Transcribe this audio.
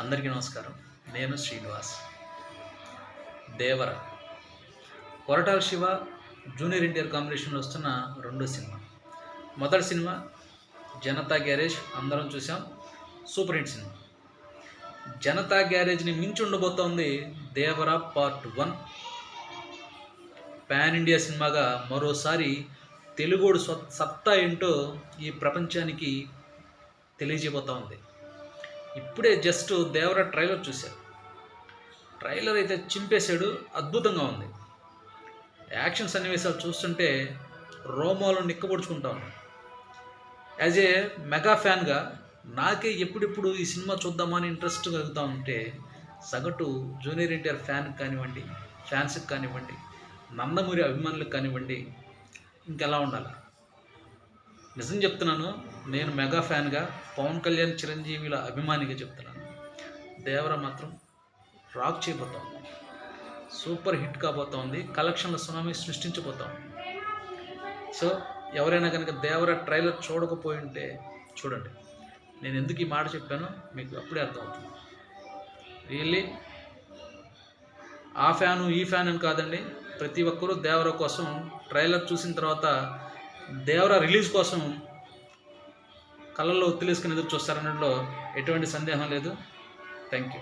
అందరికీ నమస్కారం. నేను శ్రీనివాస్. దేవర కొరటాల శివ జూనియర్ ఎన్టీఆర్ కాంబినేషన్లో వస్తున్న రెండో సినిమా. మొదటి సినిమా జనతా గ్యారేజ్ అందరం చూసాం, సూపర్ హిట్ సినిమా. జనతా గ్యారేజ్ని మించి ఉండబోతోంది దేవర పార్ట్ 1. పాన్ ఇండియా సినిమాగా మరోసారి తెలుగోడు సత్తా ఏంటో ఈ ప్రపంచానికి తెలియజేయబోతూ ఉంది. ఇప్పుడే జస్ట్ దేవర ట్రైలర్ చూశారు. ట్రైలర్ అయితే చింపేశాడు, అద్భుతంగా ఉంది. యాక్షన్ సన్నివేశాలు చూస్తుంటే రోమాలు నిక్కబొడుచుకుంటా ఉన్నాయి. యాజ్ ఏ మెగా ఫ్యాన్గా నాకే ఎప్పుడెప్పుడు ఈ సినిమా చూద్దామని ఇంట్రెస్ట్ కలుగుతూ ఉంటే సగటు జూనియర్ ఎన్టీఆర్ ఫ్యాన్స్కి కానివ్వండి, నందమూరి అభిమానులకు కానివ్వండి, ఇంకెలా ఉండాలి. నిజం చెప్తున్నాను, నేను మెగా ఫ్యాన్గా, పవన్ కళ్యాణ్ చిరంజీవిల అభిమానిగా చెప్తున్నాను. దేవర మాత్రం రాక్ చేయబోతోంది, సూపర్ హిట్ కాబోతోంది, కలెక్షన్ల సునామీ సృష్టించబోతోంది. సో ఎవరైనా కనుక దేవర ట్రైలర్ చూడకపోయి ఉంటే చూడండి. నేను ఎందుకు ఈ మాట చెప్పానో మీకు అప్పుడే అర్థమవుతుంది. రియల్లీ ఆ ఫ్యాను ఈ ఫ్యాన్ అని కాదండి, ప్రతి ఒక్కరూ దేవర కోసం ట్రైలర్ చూసిన తర్వాత దేవర రిలీజ్ కోసం కళ్ళల్లో ఒత్తిలేసుకుని ఎదురు చూస్తారనడంలో ఎటువంటి సందేహం లేదు. Thank you.